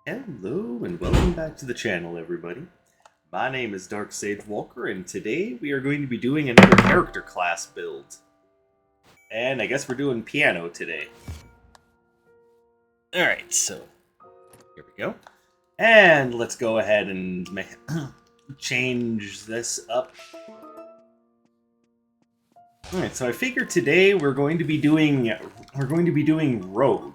Hello and welcome back to the channel, everybody. My name is Dark Sage Walker, and today we are going to be doing another character class build. And I guess we're doing piano today. Alright, so here we go. And let's go ahead and change this up. Alright, so I figured today we're going to be doing Rogue.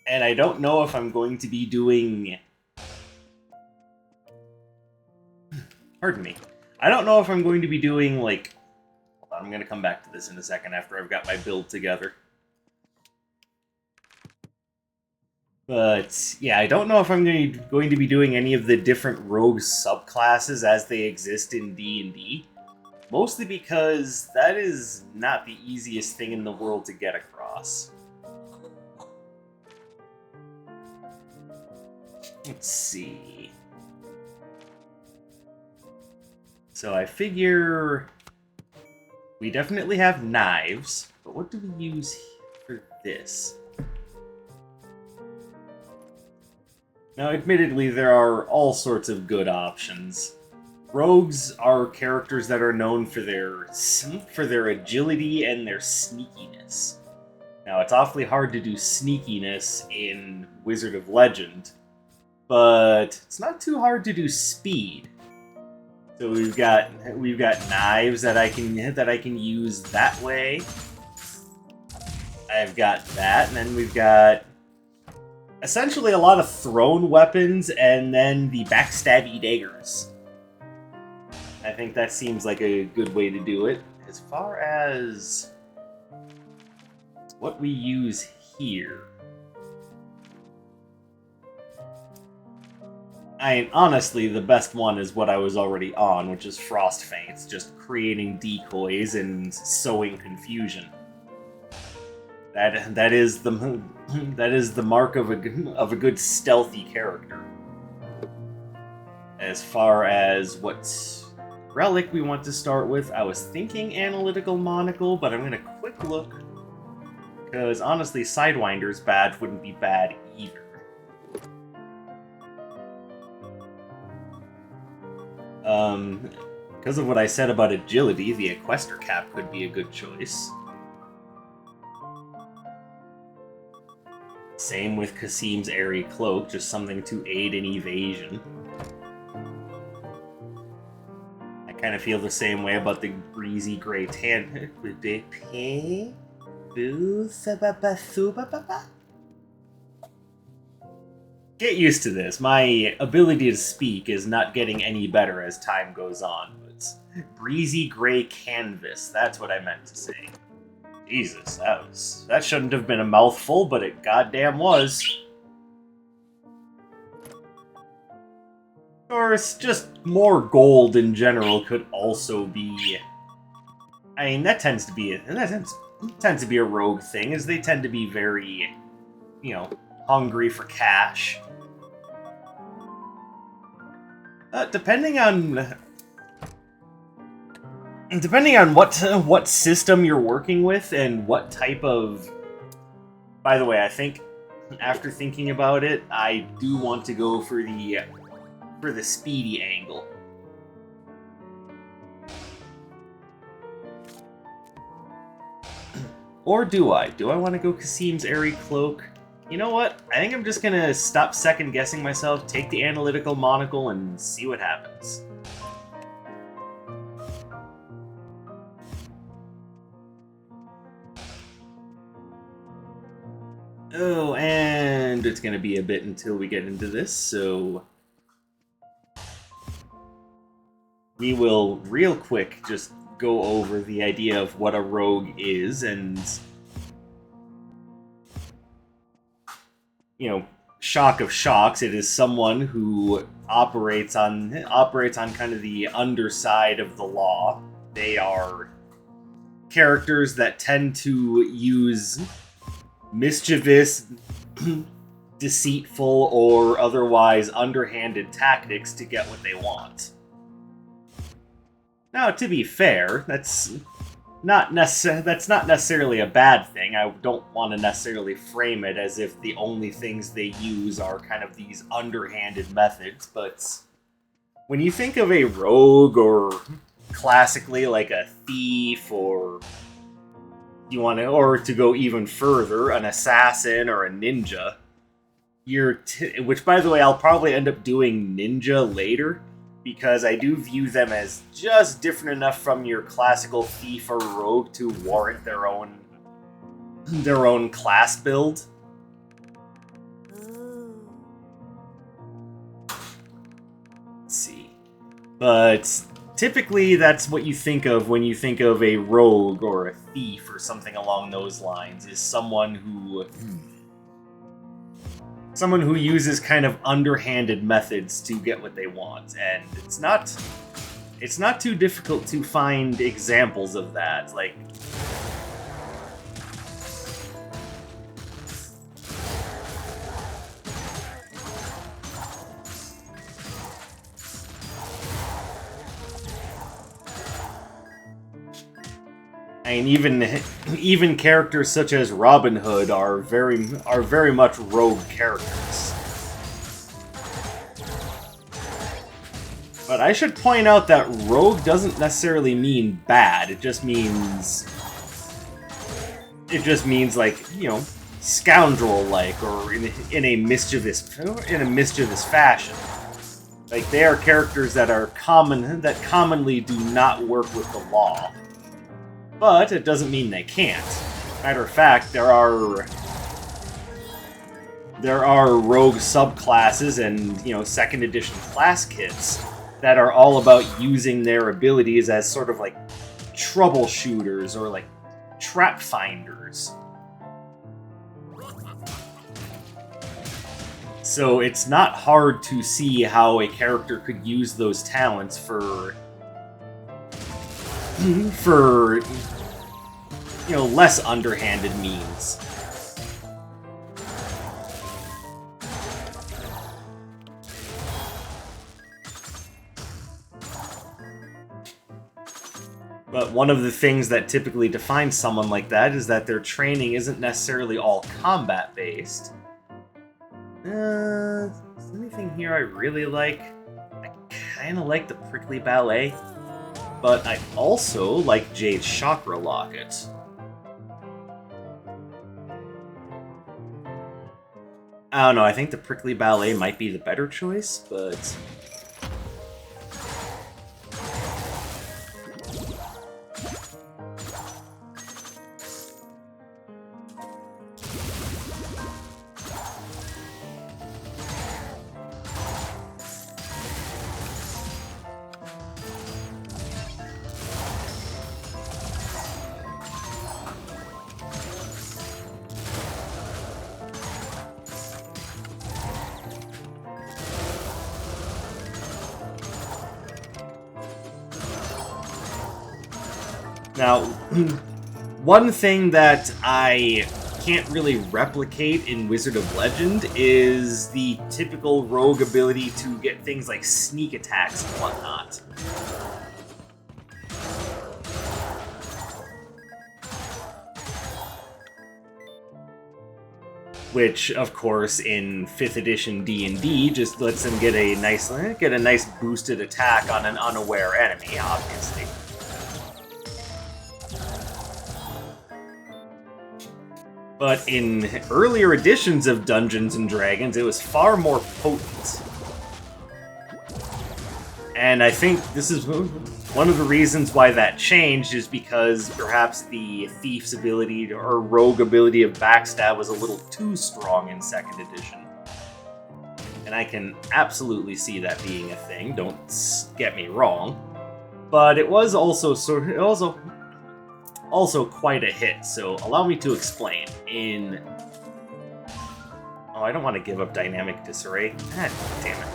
And I don't know if I'm going to be doing... Pardon me. I don't know if I'm going to be doing, like... Hold on, I'm going to come back to this in a second after I've got my build together. But, yeah, I don't know if I'm going to be doing any of the different rogue subclasses as they exist in D&D. Mostly because that is not the easiest thing in the world to get across. Let's see. So I figure we definitely have knives, but what do we use for this? Now, admittedly, there are all sorts of good options. Rogues are characters that are known for their agility and their sneakiness. Now, it's awfully hard to do sneakiness in Wizard of Legend, but it's not too hard to do speed. So we've got knives that I can use that way. I've got that, and then we've got essentially a lot of thrown weapons, and then the backstabby daggers. I think that seems like a good way to do it. As far as what we use here, honestly, the best one is what I was already on, which is Frost Feints, just creating decoys and sowing confusion. That is the mark of a good stealthy character. As far as what relic we want to start with, I was thinking Analytical Monocle, but I'm gonna quick look, because honestly, Sidewinder's badge wouldn't be bad either. Because of what I said about agility, the Equester Cap could be a good choice. Same with Kasim's Airy Cloak, just something to aid in evasion. I kind of feel the same way about the Breezy Gray Tan... Get used to this. My ability to speak is not getting any better as time goes on. It's breezy gray canvas. That's what I meant to say. Jesus, that shouldn't have been a mouthful, but it goddamn was. Of course, just more gold in general could also be... I mean, that tends to be a rogue thing, as they tend to be very, hungry for cash. Depending on what system you're working with and what type of... By the way, I think after thinking about it, I do want to go for the speedy angle. Or do I? Do I want to go Kasim's Airy Cloak? You know what? I think I'm just gonna stop second-guessing myself, take the Analytical Monocle, and see what happens. Oh, and it's gonna be a bit until we get into this, so... we will, real quick, just go over the idea of what a rogue is, and... shock of shocks, it is someone who operates on kind of the underside of the law. They are characters that tend to use mischievous, deceitful, or otherwise underhanded tactics to get what they want. Now, to be fair, that's that's not necessarily a bad thing. I don't want to necessarily frame it as if the only things they use are kind of these underhanded methods, but when you think of a rogue or classically like a thief or or to go even further, an assassin or a ninja, which by the way, I'll probably end up doing ninja later, because I do view them as just different enough from your classical thief or rogue to warrant their own class build. Let's see. But typically that's what you think of when you think of a rogue or a thief or something along those lines, is someone who uses kind of underhanded methods to get what they want, and it's not too difficult to find examples of that. Like, I mean, even characters such as Robin Hood are very much rogue characters. But I should point out that rogue doesn't necessarily mean bad. It just means like, you know, scoundrel-like, or in a mischievous fashion. Like, they are characters that commonly do not work with the law. But it doesn't mean they can't. Matter of fact, there are rogue subclasses and, you know, second edition class kits that are all about using their abilities as sort of like troubleshooters or like trap finders. So it's not hard to see how a character could use those talents for you know, less underhanded means. But one of the things that typically defines someone like that is that their training isn't necessarily all combat-based. Is there anything here I really like? I kinda like the Prickly Ballet, but I also like Jade's Chakra Locket. I don't know, I think the Prickly Ballet might be the better choice, but... Now, one thing that I can't really replicate in Wizard of Legend is the typical rogue ability to get things like sneak attacks and whatnot. Which, of course, in 5th edition D&D just lets them get a nice boosted attack on an unaware enemy, obviously. But in earlier editions of Dungeons & Dragons, it was far more potent. And I think this is one of the reasons why that changed, is because perhaps the thief's ability or rogue ability of backstab was a little too strong in 2nd edition. And I can absolutely see that being a thing, don't get me wrong. But it was also also quite a hit, so allow me to explain. Oh, I don't want to give up Dynamic Disarray. God damn it.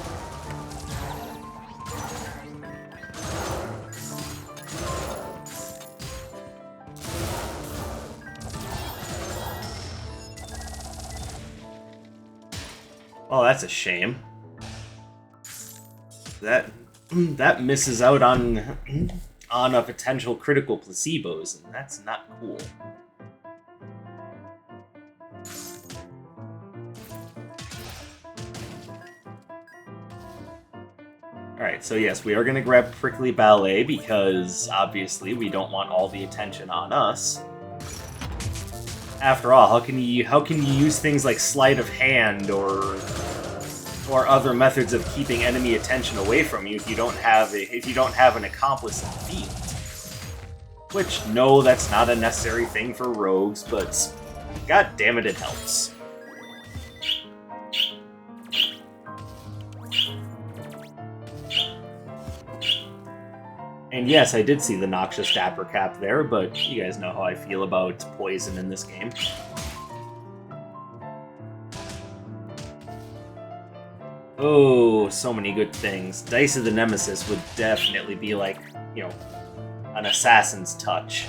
Oh, that's a shame. That misses out on on a potential critical placebos, and that's not cool. Alright, so yes, we are going to grab Prickly Ballet because, obviously, we don't want all the attention on us. After all, how can you use things like sleight of hand or other methods of keeping enemy attention away from you if you don't have an accomplice in the field? Which, no, that's not a necessary thing for rogues, but god damn it, it helps. And yes, I did see the noxious Dapper Cap there, but you guys know how I feel about poison in this game. Oh, so many good things. Dice of the Nemesis would definitely be like, you know, an assassin's touch.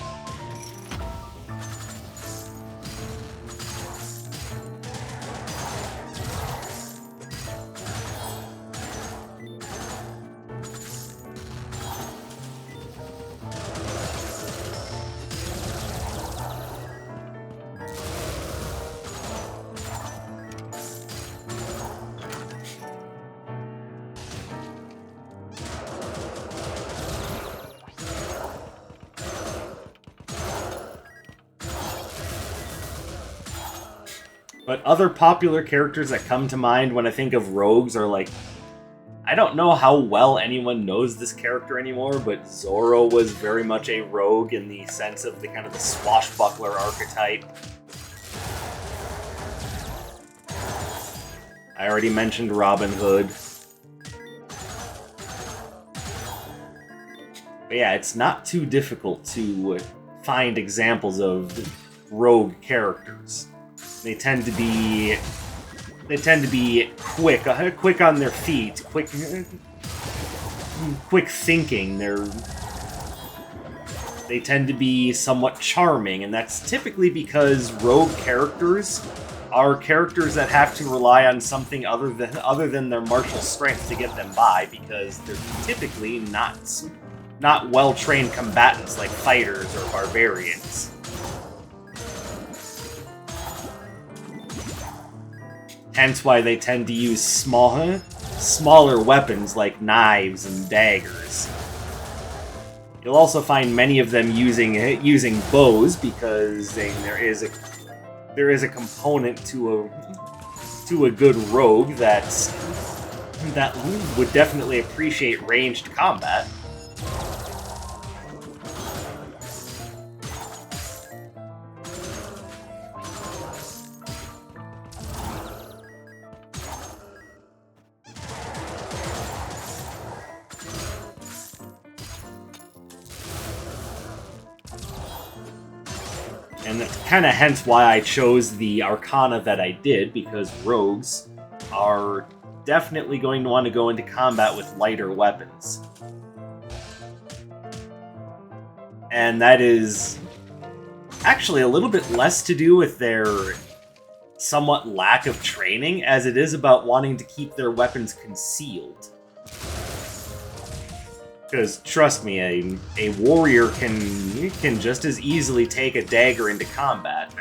But other popular characters that come to mind when I think of rogues are like... I don't know how well anyone knows this character anymore, but Zoro was very much a rogue in the sense of the kind of the swashbuckler archetype. I already mentioned Robin Hood. But yeah, it's not too difficult to find examples of rogue characters. They tend to be quick on their feet, quick thinking. They tend to be somewhat charming, and that's typically because rogue characters are characters that have to rely on something other than their martial strength to get them by, because they're typically not well-trained combatants like fighters or barbarians. Hence why they tend to use smaller weapons like knives and daggers. You'll also find many of them using bows because there is a component to a good rogue that would definitely appreciate ranged combat. And that's kind of hence why I chose the Arcana that I did, because rogues are definitely going to want to go into combat with lighter weapons. And that is actually a little bit less to do with their somewhat lack of training, as it is about wanting to keep their weapons concealed. Because, trust me, a warrior can just as easily take a dagger into combat.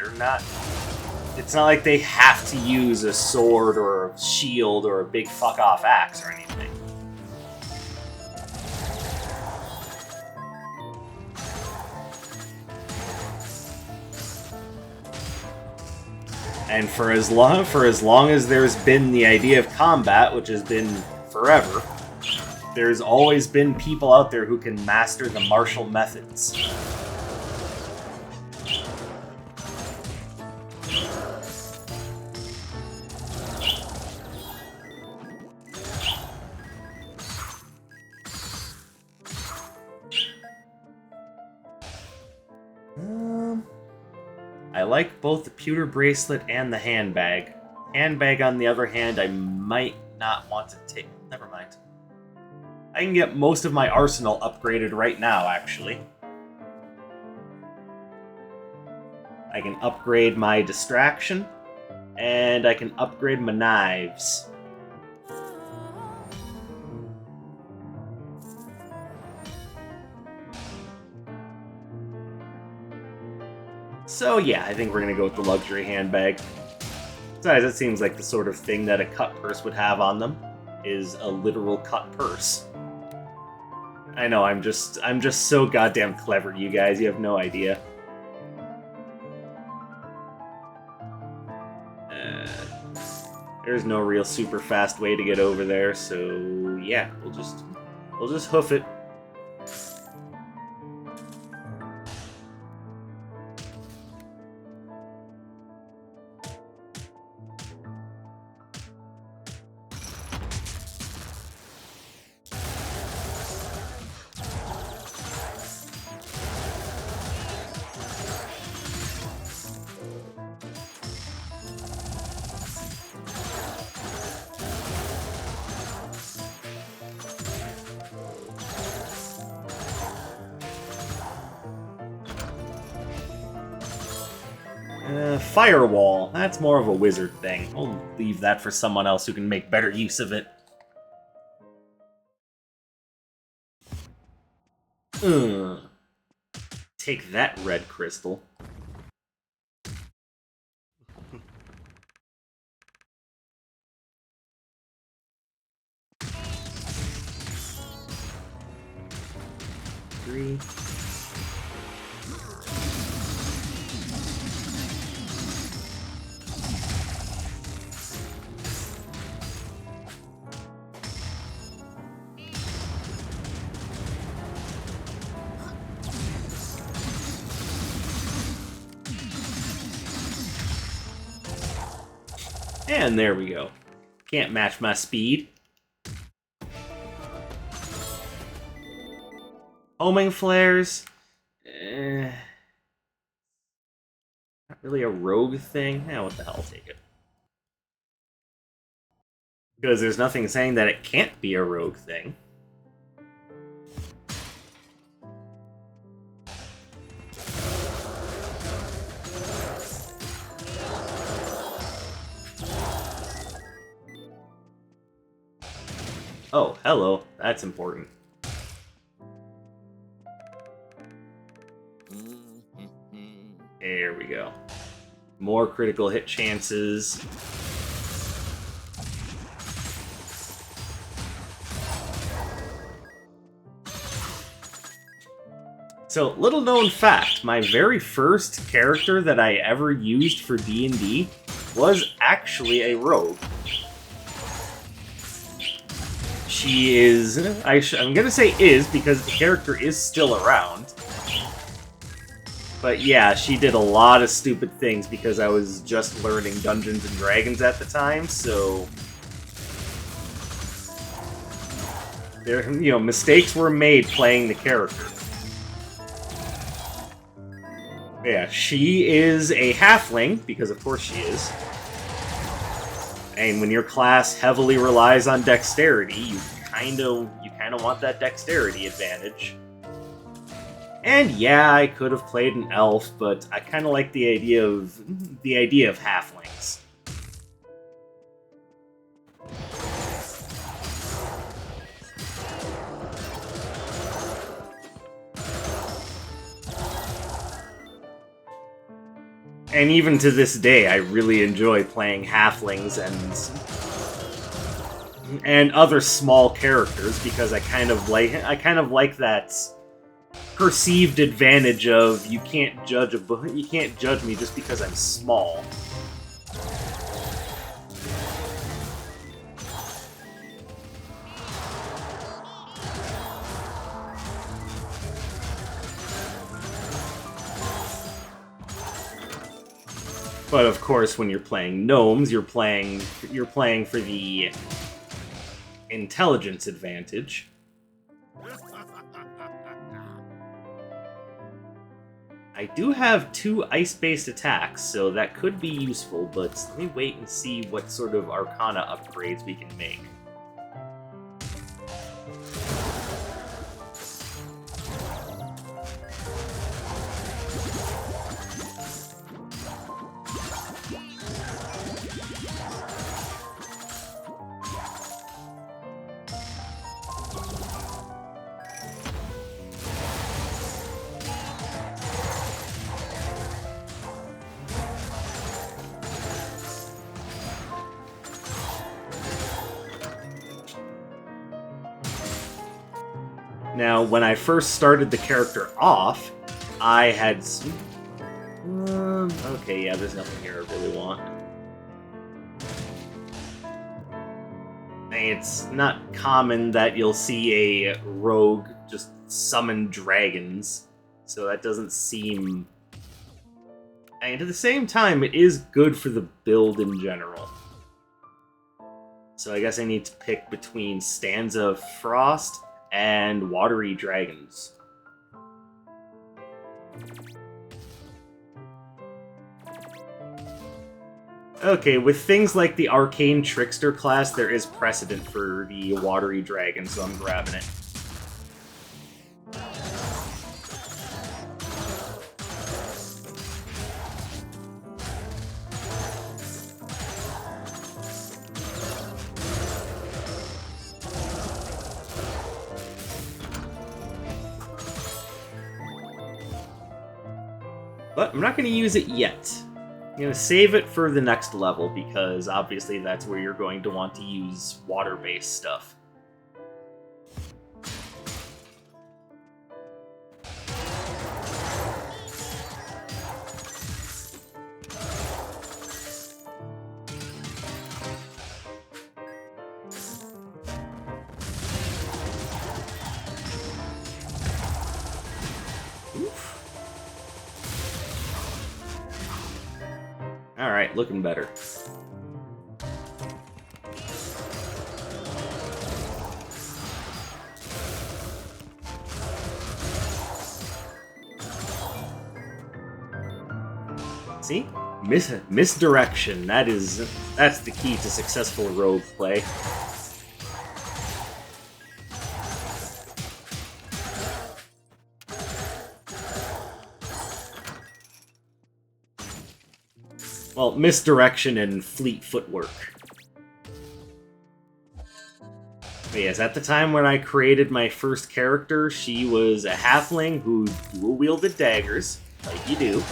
It's not like they have to use a sword or a shield or a big fuck-off axe or anything. And for as long as there's been the idea of combat, which has been forever, there's always been people out there who can master the martial methods. I like both the pewter bracelet and the handbag. Handbag, on the other hand, I might not want to take. Never mind. I can get most of my arsenal upgraded right now, actually. I can upgrade my distraction, and I can upgrade my knives. So yeah, I think we're gonna go with the luxury handbag. Besides, it seems like the sort of thing that a cut purse would have on them, is a literal cut purse. I know, I'm just so goddamn clever, you guys, you have no idea. There's no real super fast way to get over there, so yeah, we'll just hoof it. Firewall. That's more of a wizard thing. I'll leave that for someone else who can make better use of it. Take that, red crystal. Three. And there we go. Can't match my speed. Homing flares. Not really a rogue thing. What the hell, I'll take it. Because there's nothing saying that it can't be a rogue thing. Oh, hello. That's important. There we go. More critical hit chances. So, little known fact, my very first character that I ever used for D&D was actually a rogue. She is... I'm gonna say is, because the character is still around. But yeah, she did a lot of stupid things because I was just learning Dungeons & Dragons at the time, so... There, you know, mistakes were made playing the character. Yeah, she is a halfling, because of course she is. And when your class heavily relies on dexterity, you kind of want that dexterity advantage. And yeah, I could have played an elf, but I kind of like the idea of halflings. And even to this day, I really enjoy playing halflings and other small characters because I kind of like that perceived advantage of you can't judge me just because I'm small. But of course, when you're playing gnomes, you're playing for the intelligence advantage. I do have 2 ice-based attacks, so that could be useful, but let me wait and see what sort of Arcana upgrades we can make. Now, when I first started the character off, I had... okay, yeah, there's nothing here I really want. It's not common that you'll see a rogue just summon dragons, so that doesn't seem... And at the same time, it is good for the build in general. So I guess I need to pick between Stanza of Frost and Watery Dragons. Okay, with things like the Arcane Trickster class, there is precedent for the Watery Dragon, so I'm grabbing it. But I'm not going to use it yet. I'm going to save it for the next level, because obviously that's where you're going to want to use water-based stuff. Alright, looking better. See? Misdirection. That's the key to successful rogue play. Well, misdirection and fleet footwork. But yes, at the time when I created my first character, she was a halfling who dual-wielded daggers, like you do.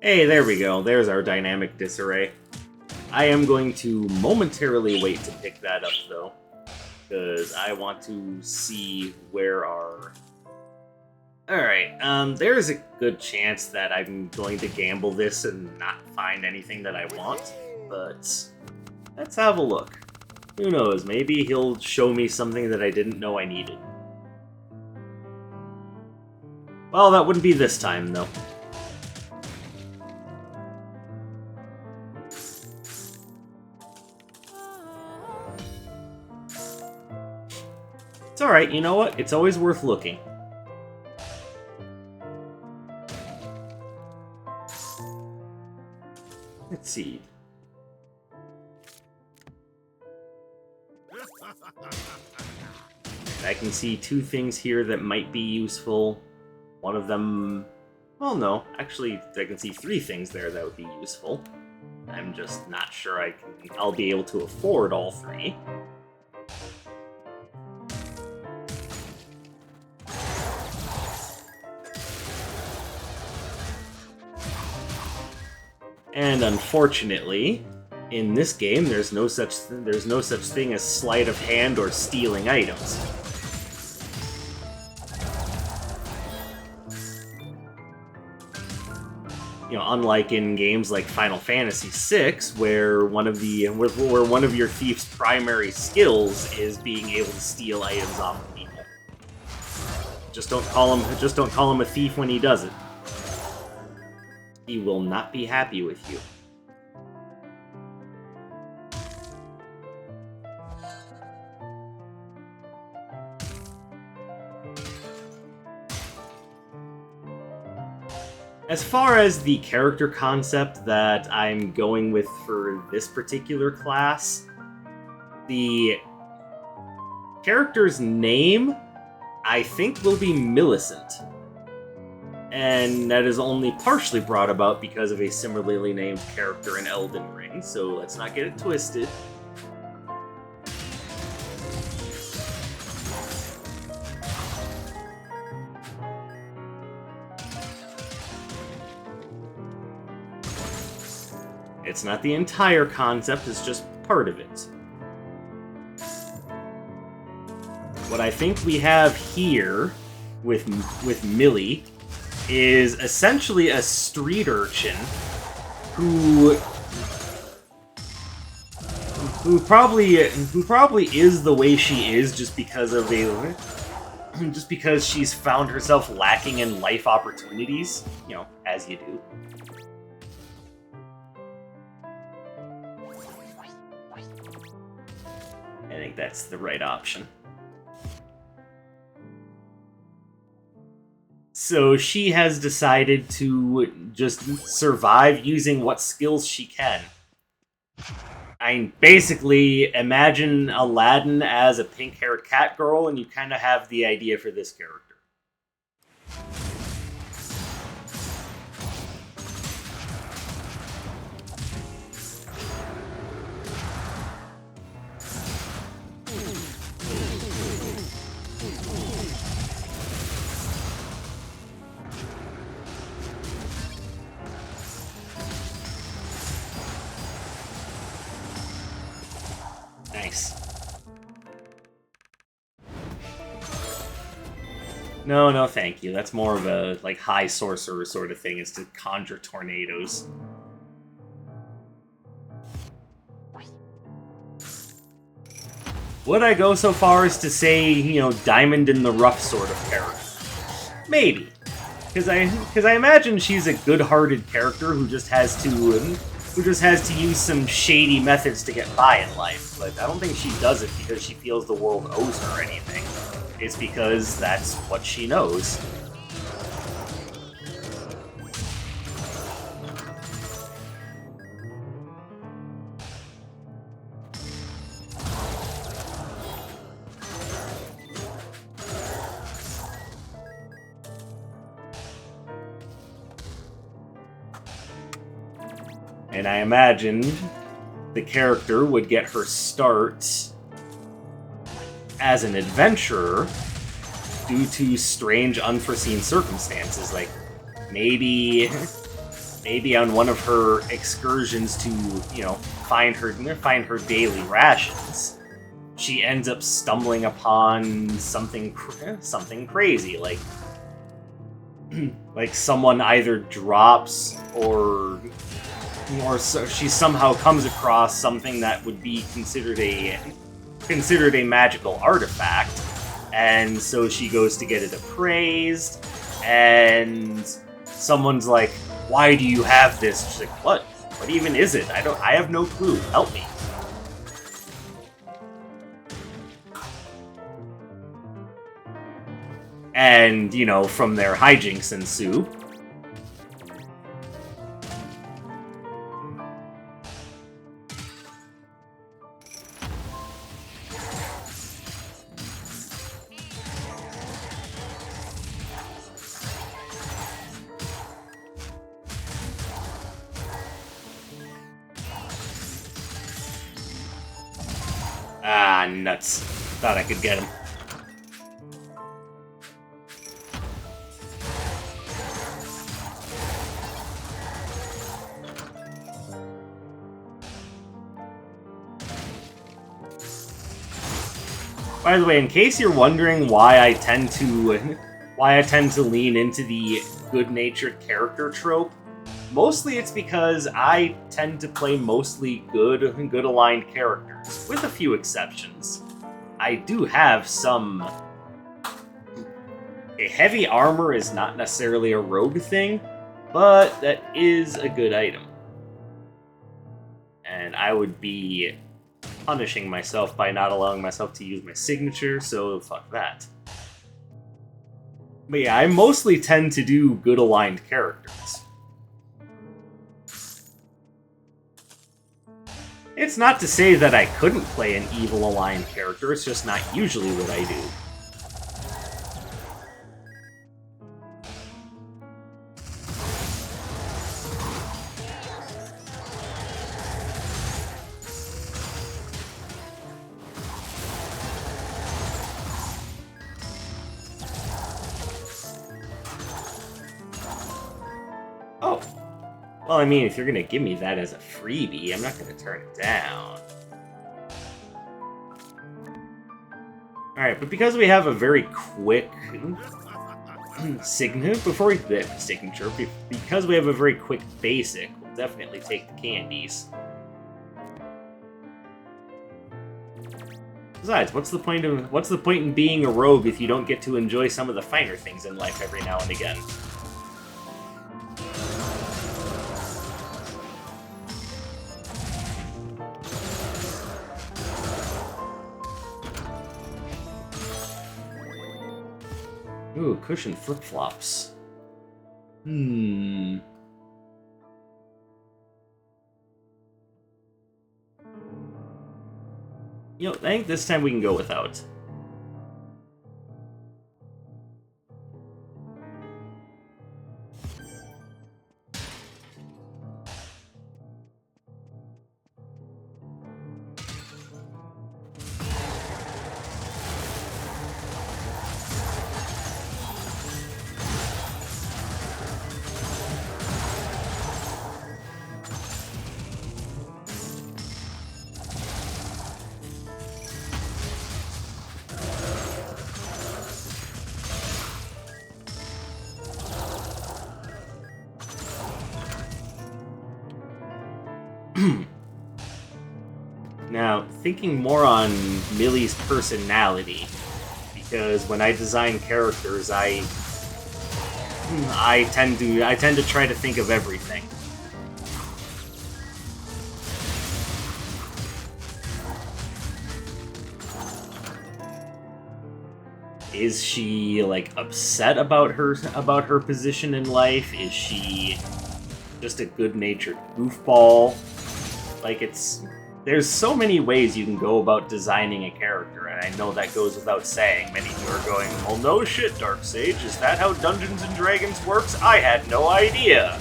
Hey, there we go. There's our dynamic disarray. I am going to momentarily wait to pick that up, though, because I want to see where our... Alright, there's a good chance that I'm going to gamble this and not find anything that I want, but let's have a look. Who knows, maybe he'll show me something that I didn't know I needed. Well, that wouldn't be this time, though. It's alright, you know what? It's always worth looking. Let's see. I can see two things here that might be useful. One of them... Well, no. Actually, I can see three things there that would be useful. I'm just not sure I'll be able to afford all three. And unfortunately, in this game, there's no such thing as sleight of hand or stealing items. You know, unlike in games like Final Fantasy VI, where one of your thief's primary skills is being able to steal items off of people. Just don't call him a thief when he does it. He will not be happy with you. As far as the character concept that I'm going with for this particular class, the character's name, I think, will be Millicent. And that is only partially brought about because of a similarly named character in Elden Ring, so let's not get it twisted. It's not the entire concept, it's just part of it. What I think we have here with Millie is essentially a street urchin who probably is the way she is just because she's found herself lacking in life opportunities, you know, as you do. I think that's the right option. So she has decided to just survive using what skills she can. I mean, basically, imagine Aladdin as a pink-haired cat girl, and you kind of have the idea for this character. Nice. No, thank you. That's more of a, like, high sorcerer sort of thing, is to conjure tornadoes. Would I go so far as to say, you know, diamond in the rough sort of character? Maybe. Because I imagine she's a good-hearted character who just has to use some shady methods to get by in life. But I don't think she does it because she feels the world owes her anything. It's because that's what she knows. And I imagined the character would get her start as an adventurer due to strange, unforeseen circumstances. Like, maybe on one of her excursions to, you know, find her daily rations, she ends up stumbling upon something crazy, like someone either drops or so she somehow comes across something that would be considered a magical artifact, and so she goes to get it appraised, and someone's like, "Why do you have this?" She's like, "What? What even is it? I have no clue. Help me." And, you know, from there, hijinks ensue. Ah, nuts. Thought I could get him. By the way, in case you're wondering why I tend to lean into the good-natured character trope, mostly it's because I tend to play mostly good aligned characters, with a few exceptions. I do have some... A heavy armor is not necessarily a rogue thing, but that is a good item. And I would be punishing myself by not allowing myself to use my signature, so fuck that. But yeah, I mostly tend to do good aligned characters. It's not to say that I couldn't play an evil aligned character, it's just not usually what I do. Well, I mean, if you're gonna give me that as a freebie, I'm not gonna turn it down. Alright, but because we have a very quick signature, because we have a very quick basic, we'll definitely take the candies. Besides, what's the point in being a rogue if you don't get to enjoy some of the finer things in life every now and again? Ooh, cushion flip-flops. You know, I think this time we can go without. Now, thinking more on Millie's personality, because when I design characters, I tend to try to think of everything. Is she like upset about her position in life? Is she just a good-natured goofball? Like, there's so many ways you can go about designing a character, and I know that goes without saying. Many of you are going, well, no shit, Darksage, is that how Dungeons & Dragons works? I had no idea!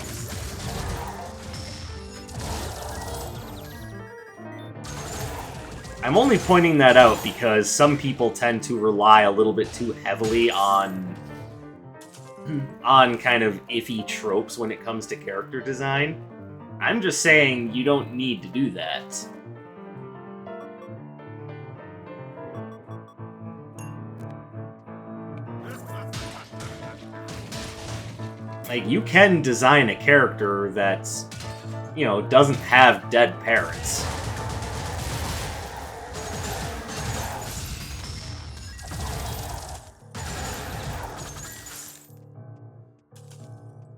I'm only pointing that out because some people tend to rely a little bit too heavily on kind of iffy tropes when it comes to character design. I'm just saying you don't need to do that. Like, you can design a character that's, you know, doesn't have dead parents.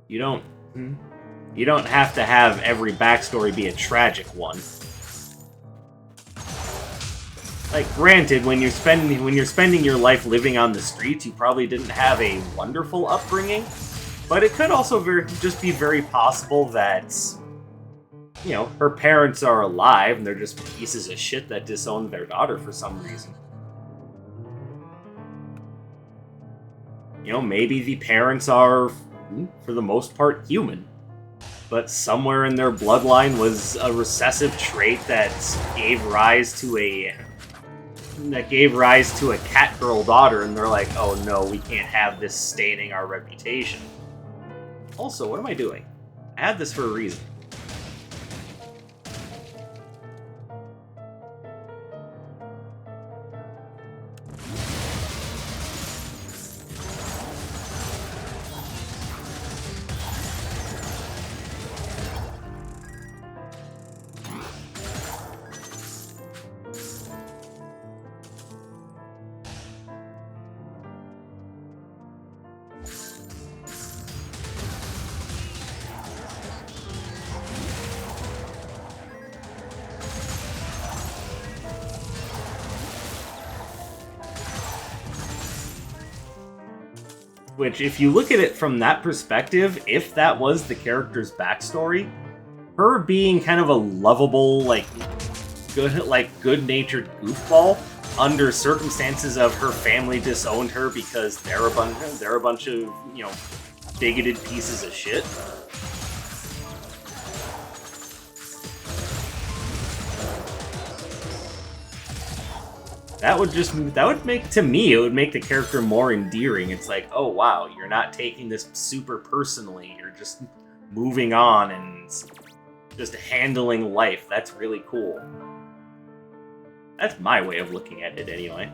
You don't have to have every backstory be a tragic one. Like, granted, when you're spending your life living on the streets, you probably didn't have a wonderful upbringing, but it could also just be very possible that, you know, her parents are alive and they're just pieces of shit that disowned their daughter for some reason. You know, maybe the parents are, for the most part, human, but somewhere in their bloodline was a recessive trait that gave rise to a cat girl daughter, and they're like, oh no, we can't have this staining our reputation. Also, what am I doing? I had this for a reason. Which, if you look at it from that perspective, if that was the character's backstory, her being kind of a lovable, good-natured goofball under circumstances of her family disowned her because they're a bunch of, you know, bigoted pieces of shit. That would make the character more endearing. It's like, oh wow, you're not taking this super personally. You're just moving on and just handling life. That's really cool. That's my way of looking at it, anyway.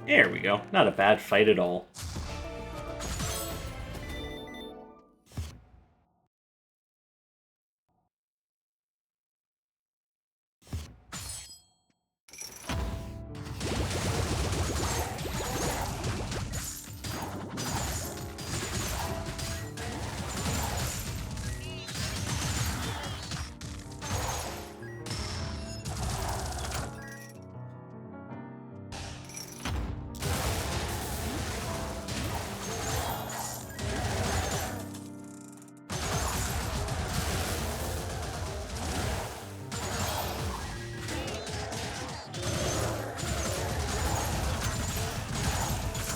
There we go. Not a bad fight at all.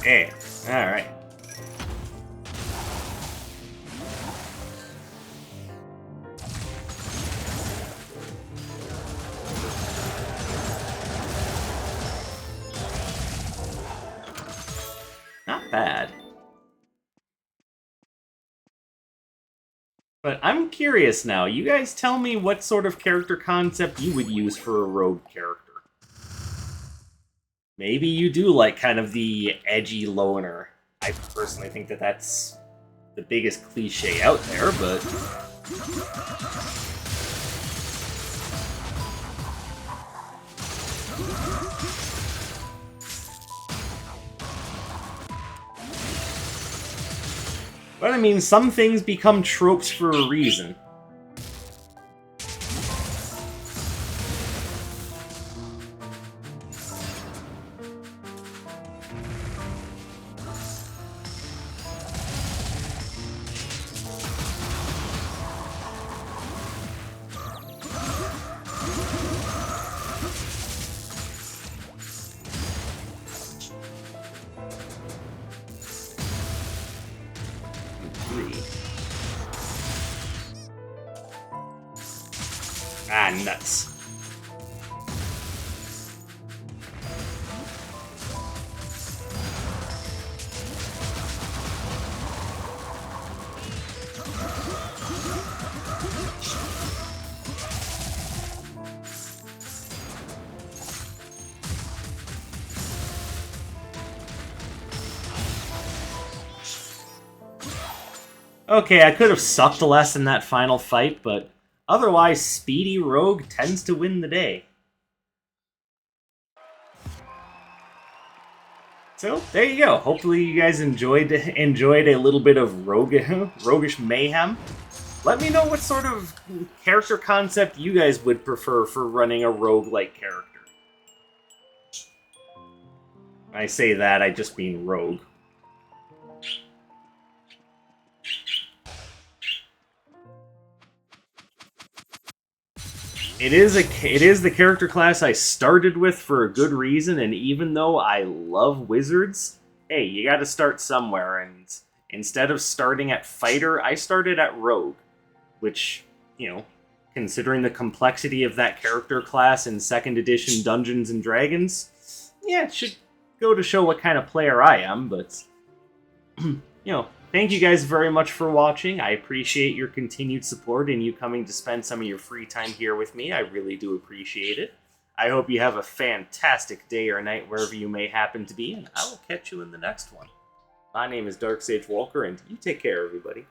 Hey, alright. Not bad. But I'm curious now. You guys tell me what sort of character concept you would use for a rogue character. Maybe you do like kind of the edgy loner. I personally think that that's the biggest cliche out there, but... But I mean, some things become tropes for a reason. Ah, nuts. Okay, I could have sucked less in that final fight, but otherwise, Speedy Rogue tends to win the day. So, there you go. Hopefully you guys enjoyed a little bit of roguish mayhem. Let me know what sort of character concept you guys would prefer for running a rogue-like character. When I say that, I just mean rogue. It is the character class I started with for a good reason, and even though I love wizards, hey, you gotta start somewhere, and instead of starting at fighter, I started at rogue, which, you know, considering the complexity of that character class in 2nd edition Dungeons and Dragons, yeah, it should go to show what kind of player I am, but, you know, thank you guys very much for watching. I appreciate your continued support and you coming to spend some of your free time here with me. I really do appreciate it. I hope you have a fantastic day or night wherever you may happen to be, and I will catch you in the next one. My name is Dark Sage Walker, and you take care, everybody.